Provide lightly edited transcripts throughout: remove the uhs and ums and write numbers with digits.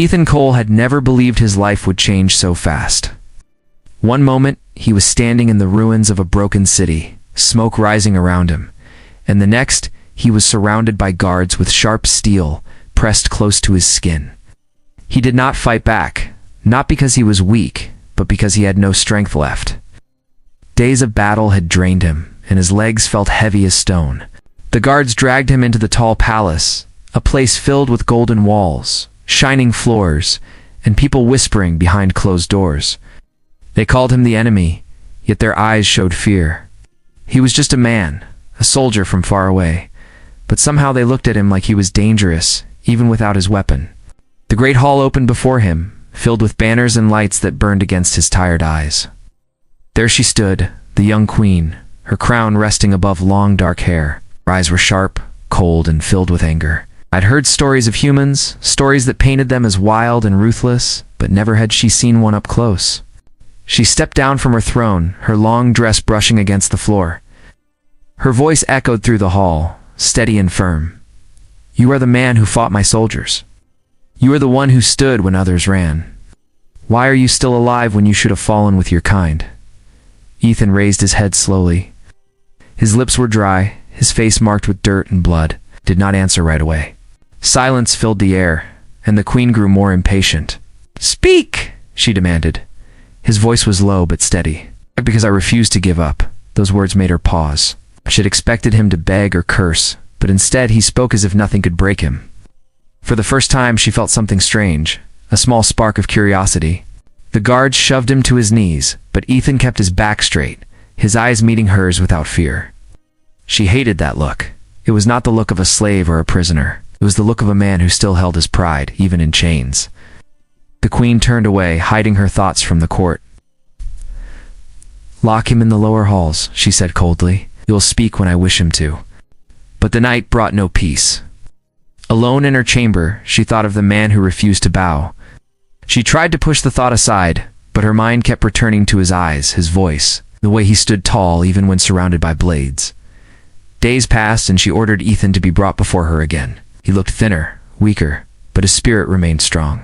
Ethan Cole had never believed his life would change so fast. One moment, he was standing in the ruins of a broken city, smoke rising around him, and the next, he was surrounded by guards with sharp steel pressed close to his skin. He did not fight back, not because he was weak, but because he had no strength left. Days of battle had drained him, and his legs felt heavy as stone. The guards dragged him into the tall palace, a place filled with golden walls, shining floors, and people whispering behind closed doors. They called him the enemy, yet their eyes showed fear. He was just a man, a soldier from far away, but somehow they looked at him like he was dangerous, even without his weapon. The great hall opened before him, filled with banners and lights that burned against his tired eyes. There she stood, the young queen, her crown resting above long dark hair. Her eyes were sharp, cold, and filled with anger. I'd heard stories of humans, stories that painted them as wild and ruthless, but never had she seen one up close. She stepped down from her throne, her long dress brushing against the floor. Her voice echoed through the hall, steady and firm. "You are the man who fought my soldiers. You are the one who stood when others ran. Why are you still alive when you should have fallen with your kind?" Ethan raised his head slowly. His lips were dry, his face marked with dirt and blood, did not answer right away. Silence filled the air, and the queen grew more impatient. "Speak!" she demanded. His voice was low but steady. "Because I refused to give up." Those words made her pause. She had expected him to beg or curse, but instead he spoke as if nothing could break him. For the first time she felt something strange, a small spark of curiosity. The guards shoved him to his knees, but Ethan kept his back straight, his eyes meeting hers without fear. She hated that look. It was not the look of a slave or a prisoner. It was the look of a man who still held his pride, even in chains. The queen turned away, hiding her thoughts from the court. "Lock him in the lower halls," she said coldly. "He will speak when I wish him to." But the night brought no peace. Alone in her chamber, she thought of the man who refused to bow. She tried to push the thought aside, but her mind kept returning to his eyes, his voice, the way he stood tall even when surrounded by blades. Days passed and she ordered Ethan to be brought before her again. He looked thinner, weaker, but his spirit remained strong.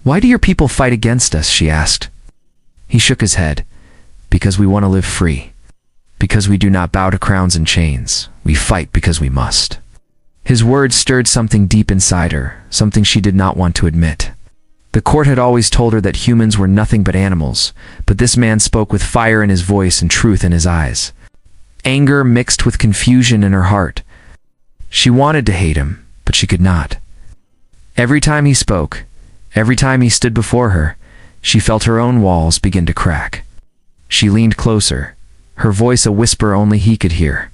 "Why do your people fight against us?" she asked. He shook his head. "Because we want to live free. Because we do not bow to crowns and chains. We fight because we must." His words stirred something deep inside her, something she did not want to admit. The court had always told her that humans were nothing but animals, but this man spoke with fire in his voice and truth in his eyes. Anger mixed with confusion in her heart. She wanted to hate him, but she could not. Every time he spoke, every time he stood before her, she felt her own walls begin to crack. She leaned closer, her voice a whisper only he could hear.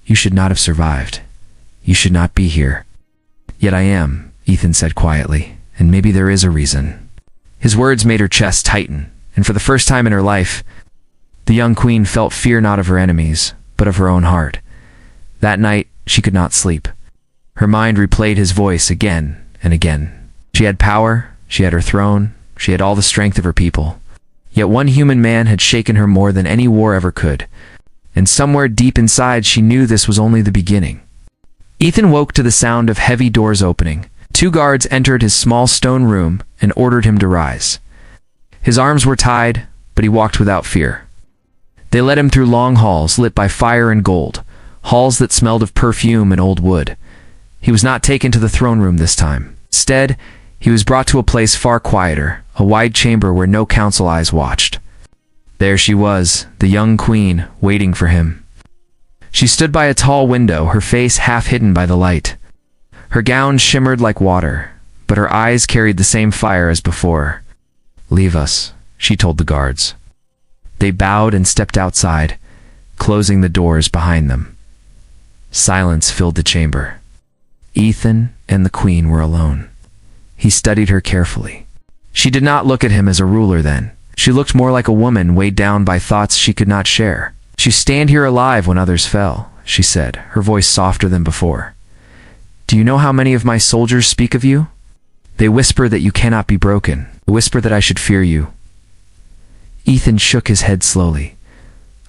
"You should not have survived. You should not be here." "Yet I am," Ethan said quietly, "and maybe there is a reason." His words made her chest tighten, and for the first time in her life, the young queen felt fear not of her enemies, but of her own heart. That night, she could not sleep. Her mind replayed his voice again and again. She had power, she had her throne, she had all the strength of her people. Yet one human man had shaken her more than any war ever could, and somewhere deep inside she knew this was only the beginning. Ethan woke to the sound of heavy doors opening. 2 guards entered his small stone room and ordered him to rise. His arms were tied, but he walked without fear. They led him through long halls lit by fire and gold, halls that smelled of perfume and old wood. He was not taken to the throne room this time. Instead, he was brought to a place far quieter, a wide chamber where no council eyes watched. There she was, the young queen, waiting for him. She stood by a tall window, her face half hidden by the light. Her gown shimmered like water, but her eyes carried the same fire as before. "Leave us," she told the guards. They bowed and stepped outside, closing the doors behind them. Silence filled the chamber. Ethan and the queen were alone. He studied her carefully. She did not look at him as a ruler then. She looked more like a woman weighed down by thoughts she could not share. "You stand here alive when others fell," she said, her voice softer than before. "Do you know how many of my soldiers speak of you? They whisper that you cannot be broken. They whisper that I should fear you." Ethan shook his head slowly.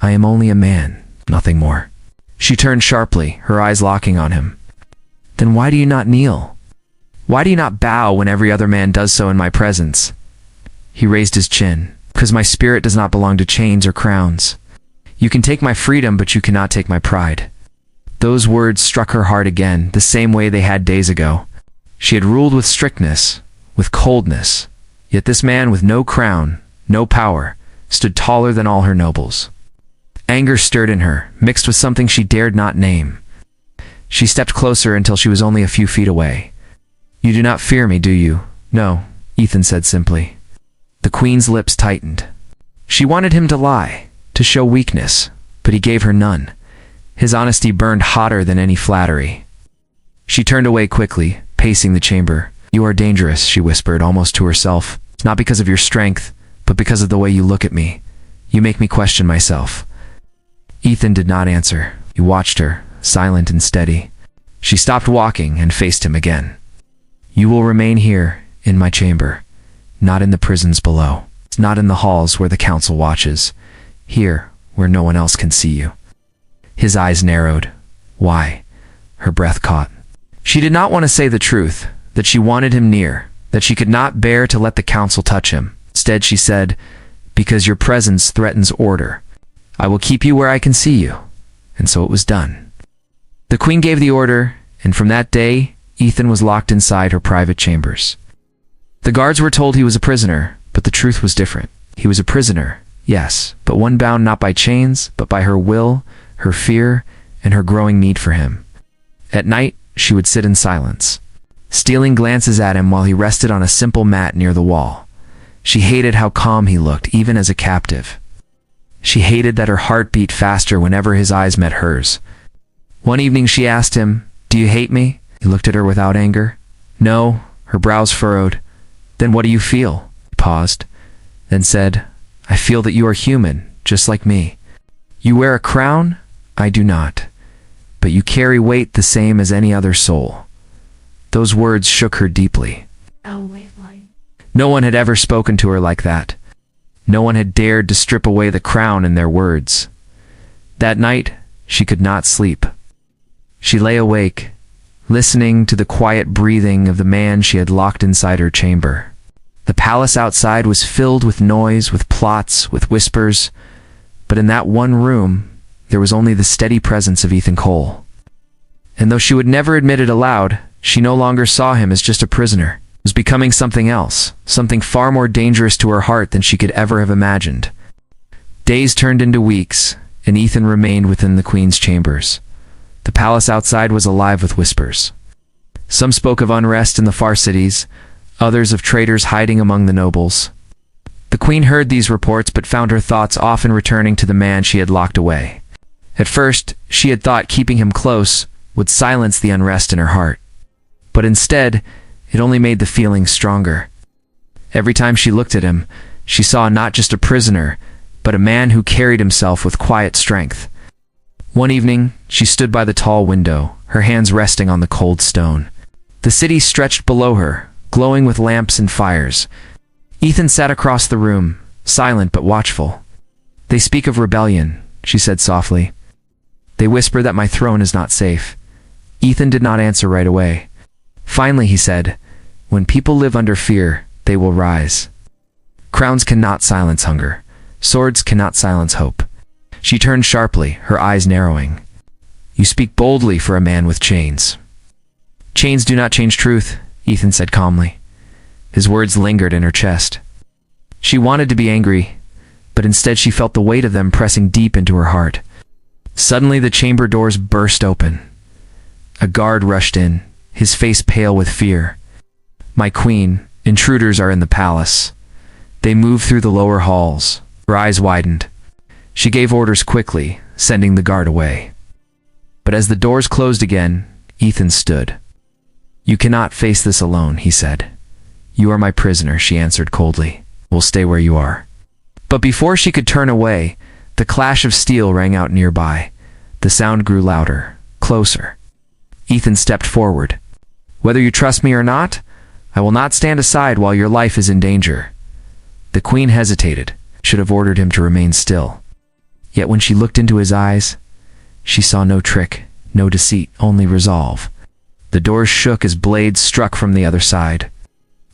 "I am only a man, nothing more." She turned sharply, her eyes locking on him. "Then why do you not kneel?" Why do you not bow when every other man does so in my presence?" He raised his chin. "Because my spirit does not belong to chains or crowns. You can take my freedom, but you cannot take my pride." Those words struck her heart again, the same way they had days ago. She had ruled with strictness, with coldness, yet this man with no crown, no power, stood taller than all her nobles. Anger stirred in her, mixed with something she dared not name. She stepped closer until she was only a few feet away. "You do not fear me, do you?" "No," Ethan said simply. The queen's lips tightened. She wanted him to lie, to show weakness, but he gave her none. His honesty burned hotter than any flattery. She turned away quickly, pacing the chamber. "You are dangerous," she whispered, almost to herself. "Not because of your strength, but because of the way you look at me. You make me question myself." Ethan did not answer. He watched her, silent and steady. She stopped walking and faced him again. "You will remain here, in my chamber, not in the prisons below, not in the halls where the council watches, here, where no one else can see you." His eyes narrowed. "Why?" Her breath caught. She did not want to say the truth, that she wanted him near, that she could not bear to let the council touch him. Instead, she said, "Because your presence threatens order. I will keep you where I can see you." And so it was done. The queen gave the order, and from that day, Ethan was locked inside her private chambers. The guards were told he was a prisoner, but the truth was different. He was a prisoner, yes, but one bound not by chains, but by her will, her fear, and her growing need for him. At night, she would sit in silence, stealing glances at him while he rested on a simple mat near the wall. She hated how calm he looked, even as a captive. She hated that her heart beat faster whenever his eyes met hers. One evening she asked him, "Do you hate me?" He looked at her without anger. "No," her brows furrowed. "Then what do you feel?" He paused, then said, "I feel that you are human, just like me. You wear a crown? I do not. But you carry weight the same as any other soul." Those words shook her deeply. No one had ever spoken to her like that. No one had dared to strip away the crown in their words. That night, she could not sleep. She lay awake, listening to the quiet breathing of the man she had locked inside her chamber. The palace outside was filled with noise, with plots, with whispers, but in that one room, there was only the steady presence of Ethan Cole. And though she would never admit it aloud, she no longer saw him as just a prisoner. He was becoming something else, something far more dangerous to her heart than she could ever have imagined. Days turned into weeks, and Ethan remained within the queen's chambers. The palace outside was alive with whispers. Some spoke of unrest in the far cities, others of traitors hiding among the nobles. The queen heard these reports but found her thoughts often returning to the man she had locked away. At first, she had thought keeping him close would silence the unrest in her heart. But instead, it only made the feeling stronger. Every time she looked at him, she saw not just a prisoner, but a man who carried himself with quiet strength. One evening, she stood by the tall window, her hands resting on the cold stone. The city stretched below her, glowing with lamps and fires. Ethan sat across the room, silent but watchful. "They speak of rebellion," she said softly. "They whisper that my throne is not safe." Ethan did not answer right away. Finally he said, "When people live under fear, they will rise. Crowns cannot silence hunger. Swords cannot silence hope." She turned sharply, her eyes narrowing. "You speak boldly for a man with chains." "Chains do not change truth," Ethan said calmly. His words lingered in her chest. She wanted to be angry, but instead she felt the weight of them pressing deep into her heart. Suddenly the chamber doors burst open. A guard rushed in, his face pale with fear. "My queen, intruders are in the palace." They moved through the lower halls. Her eyes widened. She gave orders quickly, sending the guard away. But as the doors closed again, Ethan stood. "You cannot face this alone," he said. "You are my prisoner," she answered coldly. "We'll stay where you are." But before she could turn away, the clash of steel rang out nearby. The sound grew louder, closer. Ethan stepped forward. "Whether you trust me or not, I will not stand aside while your life is in danger." The queen hesitated, should have ordered him to remain still. Yet when she looked into his eyes, she saw no trick, no deceit, only resolve. The doors shook as blades struck from the other side.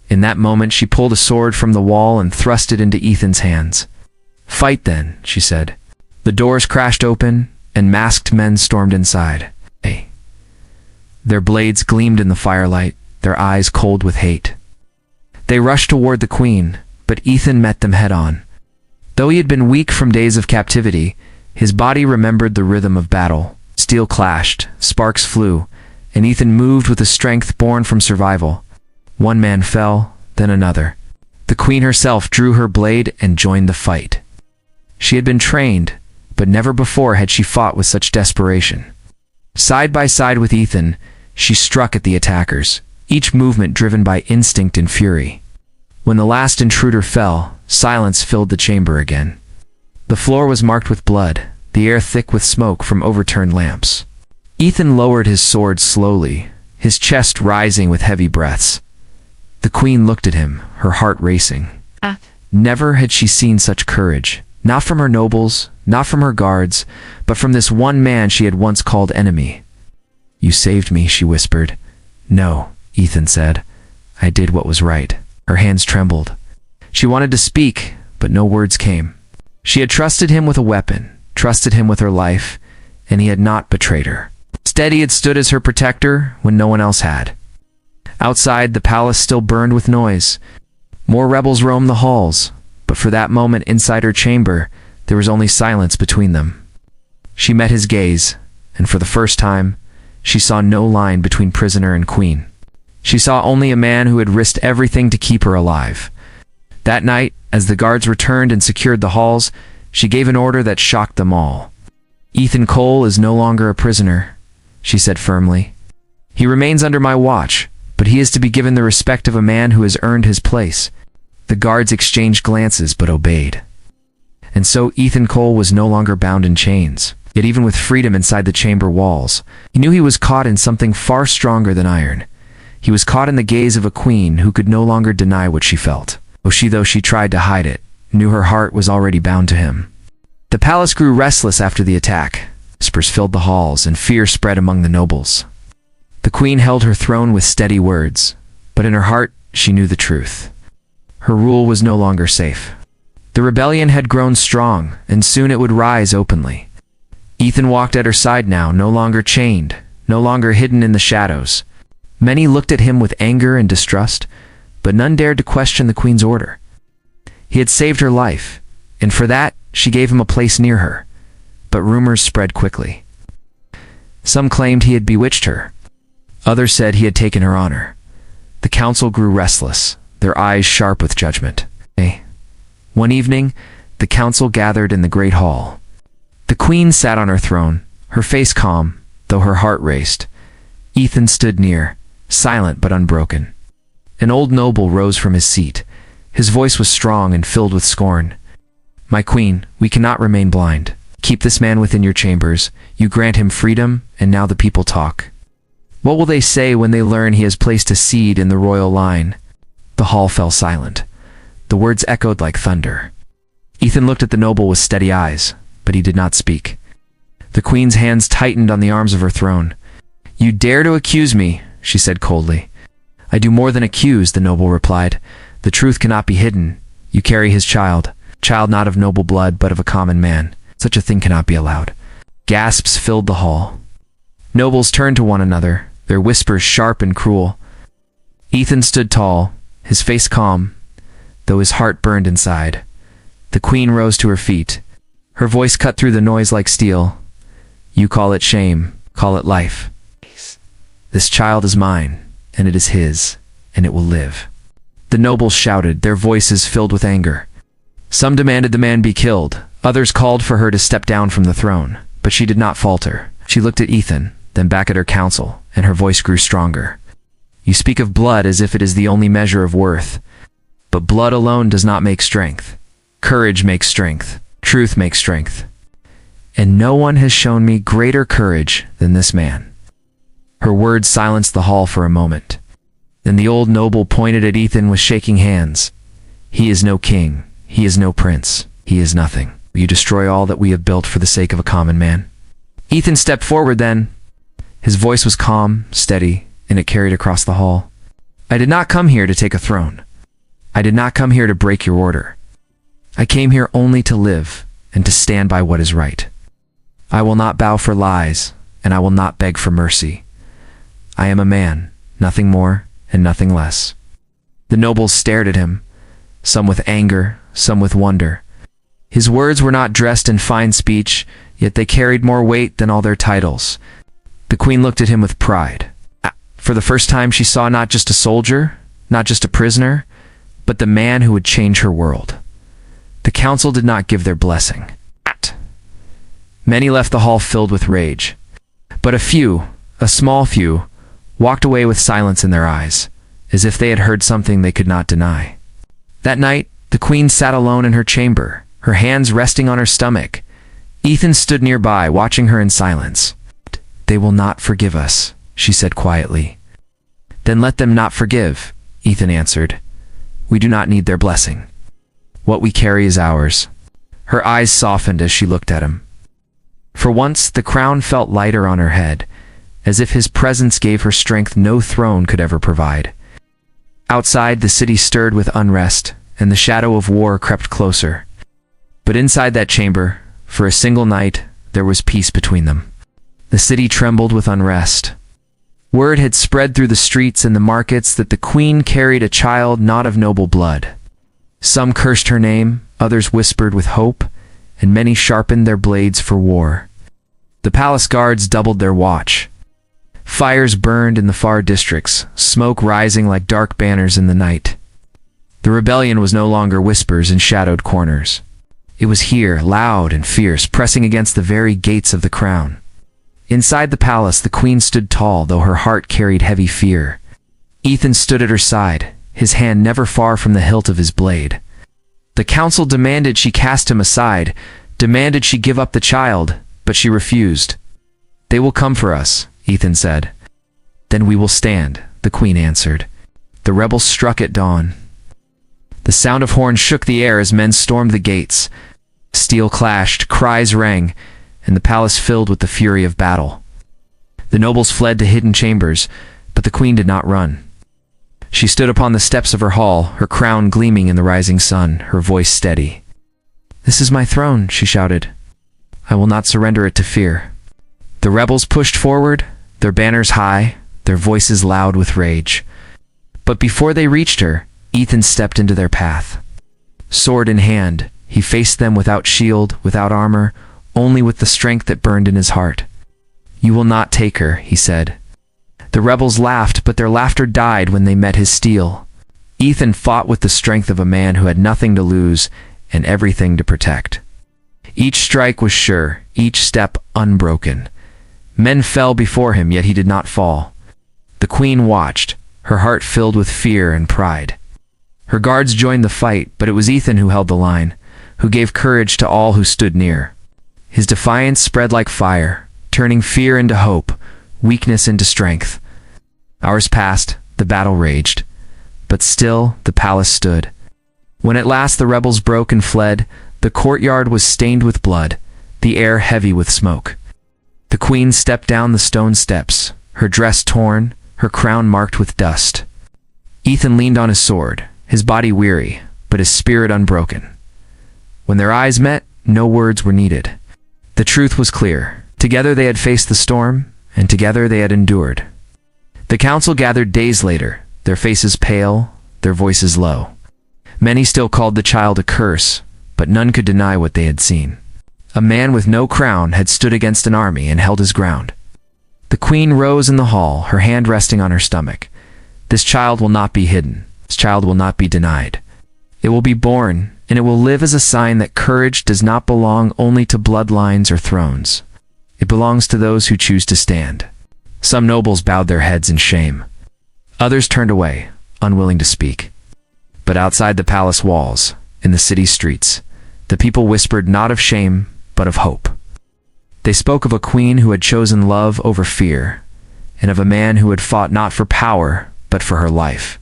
In that moment, she pulled a sword from the wall and thrust it into Ethan's hands. "Fight then," she said. The doors crashed open, and masked men stormed inside. Their blades gleamed in the firelight, their eyes cold with hate. They rushed toward the queen, but Ethan met them head-on. Though he had been weak from days of captivity, his body remembered the rhythm of battle. Steel clashed, sparks flew, and Ethan moved with a strength born from survival. One man fell, then another. The queen herself drew her blade and joined the fight. She had been trained, but never before had she fought with such desperation. Side by side with Ethan, she struck at the attackers, each movement driven by instinct and fury. When the last intruder fell, silence filled the chamber again. The floor was marked with blood, the air thick with smoke from overturned lamps. Ethan lowered his sword slowly, his chest rising with heavy breaths. The queen looked at him, her heart racing. Never had she seen such courage, not from her nobles, not from her guards, but from this one man she had once called enemy. "You saved me," she whispered. "No," Ethan said. "I did what was right." Her hands trembled. She wanted to speak, but no words came. She had trusted him with a weapon, trusted him with her life, and he had not betrayed her. Instead, he had stood as her protector when no one else had. Outside, the palace still burned with noise. More rebels roamed the halls, but for that moment inside her chamber, there was only silence between them. She met his gaze, and for the first time, she saw no line between prisoner and queen. She saw only a man who had risked everything to keep her alive. That night, as the guards returned and secured the halls, she gave an order that shocked them all. "Ethan Cole is no longer a prisoner," she said firmly. "He remains under my watch, but he is to be given the respect of a man who has earned his place." The guards exchanged glances but obeyed. And so Ethan Cole was no longer bound in chains, yet even with freedom inside the chamber walls, he knew he was caught in something far stronger than iron. He was caught in the gaze of a queen who could no longer deny what she felt. Though she tried to hide it, knew her heart was already bound to him. The palace grew restless after the attack. Whispers filled the halls, and fear spread among the nobles. The queen held her throne with steady words, but in her heart she knew the truth. Her rule was no longer safe. The rebellion had grown strong, and soon it would rise openly. Ethan walked at her side now, no longer chained, no longer hidden in the shadows. Many looked at him with anger and distrust, but none dared to question the queen's order. He had saved her life, and for that she gave him a place near her. But rumors spread quickly. Some claimed he had bewitched her. Others said he had taken her honor. The council grew restless, their eyes sharp with judgment. One evening, the council gathered in the great hall. The queen sat on her throne, her face calm, though her heart raced. Ethan stood near, silent but unbroken. An old noble rose from his seat. His voice was strong and filled with scorn. "My queen, we cannot remain blind. Keep this man within your chambers. You grant him freedom, and now the people talk. What will they say when they learn he has placed a seed in the royal line?" The hall fell silent. The words echoed like thunder. Ethan looked at the noble with steady eyes, but he did not speak. The queen's hands tightened on the arms of her throne. "You dare to accuse me," she said coldly. "I do more than accuse," the noble replied. "The truth cannot be hidden. You carry his child not of noble blood, but of a common man. Such a thing cannot be allowed." Gasps filled the hall. Nobles turned to one another, their whispers sharp and cruel. Ethan stood tall, his face calm, though his heart burned inside. The queen rose to her feet. Her voice cut through the noise like steel. "You call it shame, call it life. This child is mine, and it is his, and it will live." The nobles shouted, their voices filled with anger. Some demanded the man be killed. Others called for her to step down from the throne, but she did not falter. She looked at Ethan, then back at her council, and her voice grew stronger. "You speak of blood as if it is the only measure of worth. But blood alone does not make strength. Courage makes strength. Truth makes strength. And no one has shown me greater courage than this man." Her words silenced the hall for a moment. Then the old noble pointed at Ethan with shaking hands. "He is no king. He is no prince. He is nothing. Will you destroy all that we have built for the sake of a common man?" Ethan stepped forward then. His voice was calm, steady, and it carried across the hall. "I did not come here to take a throne. I did not come here to break your order. I came here only to live and to stand by what is right. I will not bow for lies, and I will not beg for mercy. I am a man, nothing more and nothing less." The nobles stared at him, some with anger, some with wonder. His words were not dressed in fine speech, yet they carried more weight than all their titles. The queen looked at him with pride. For the first time she saw not just a soldier, not just a prisoner, but the man who would change her world. The council did not give their blessing. Many left the hall filled with rage. But a few, a small few, walked away with silence in their eyes, as if they had heard something they could not deny. That night, the queen sat alone in her chamber, her hands resting on her stomach. Ethan stood nearby, watching her in silence. "They will not forgive us," she said quietly. "Then let them not forgive," Ethan answered. "We do not need their blessing. What we carry is ours." Her eyes softened as she looked at him. For once, the crown felt lighter on her head, as if his presence gave her strength no throne could ever provide. Outside, the city stirred with unrest, and the shadow of war crept closer. But inside that chamber, for a single night, there was peace between them. The city trembled with unrest. Word had spread through the streets and the markets that the queen carried a child not of noble blood. Some cursed her name, others whispered with hope, and many sharpened their blades for war. The palace guards doubled their watch. Fires burned in the far districts, smoke rising like dark banners in the night. The rebellion was no longer whispers in shadowed corners. It was here, loud and fierce, pressing against the very gates of the crown. Inside the palace, the queen stood tall, though her heart carried heavy fear. Ethan stood at her side, his hand never far from the hilt of his blade. The council demanded she cast him aside, demanded she give up the child, but she refused. "They will come for us," Ethan said. "Then we will stand," the queen answered. The rebels struck at dawn. The sound of horns shook the air as men stormed the gates. Steel clashed, cries rang, and the palace filled with the fury of battle. The nobles fled to hidden chambers, but the queen did not run. She stood upon the steps of her hall, her crown gleaming in the rising sun, her voice steady. "This is my throne," she shouted. "I will not surrender it to fear." The rebels pushed forward, their banners high, their voices loud with rage. But before they reached her, Ethan stepped into their path. Sword in hand, he faced them without shield, without armor, only with the strength that burned in his heart. "You will not take her," he said. The rebels laughed, but their laughter died when they met his steel. Ethan fought with the strength of a man who had nothing to lose and everything to protect. Each strike was sure, each step unbroken. Men fell before him, yet he did not fall. The queen watched, her heart filled with fear and pride. Her guards joined the fight, but it was Ethan who held the line, who gave courage to all who stood near. His defiance spread like fire, turning fear into hope, weakness into strength. Hours passed, the battle raged, but still the palace stood. When at last the rebels broke and fled, the courtyard was stained with blood, the air heavy with smoke. The queen stepped down the stone steps, her dress torn, her crown marked with dust. Ethan leaned on his sword, his body weary, but his spirit unbroken. When their eyes met, no words were needed. The truth was clear. Together they had faced the storm, and together they had endured. The council gathered days later, their faces pale, their voices low. Many still called the child a curse, but none could deny what they had seen. A man with no crown had stood against an army and held his ground. The queen rose in the hall, her hand resting on her stomach. This child will not be hidden. This child will not be denied. It will be born, and it will live as a sign that courage does not belong only to bloodlines or thrones. It belongs to those who choose to stand. Some nobles bowed their heads in shame. Others turned away, unwilling to speak. But outside the palace walls, in the city streets, the people whispered not of shame, but of hope. They spoke of a queen who had chosen love over fear, and of a man who had fought not for power, but for her life.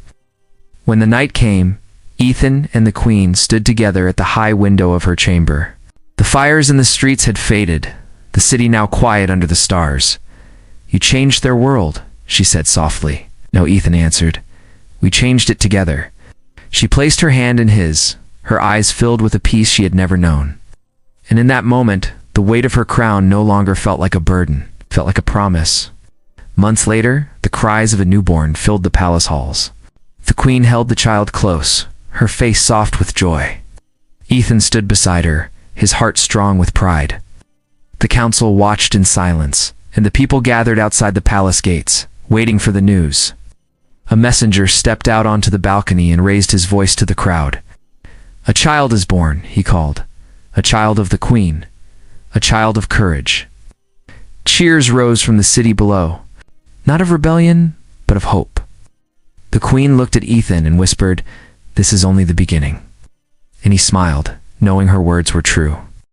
When the night came, Ethan and the queen stood together at the high window of her chamber. The fires in the streets had faded, the city now quiet under the stars. "You changed their world," she said softly. No, Ethan answered. We changed it together. She placed her hand in his, her eyes filled with a peace she had never known. And in that moment, the weight of her crown no longer felt like a burden, felt like a promise. Months later, the cries of a newborn filled the palace halls. The queen held the child close, her face soft with joy. Ethan stood beside her, his heart strong with pride. The council watched in silence, and the people gathered outside the palace gates, waiting for the news. A messenger stepped out onto the balcony and raised his voice to the crowd. A child is born, he called. A child of the queen. A child of courage. Cheers rose from the city below. Not of rebellion, but of hope. The queen looked at Ethan and whispered, "This is only the beginning." And he smiled, knowing her words were true.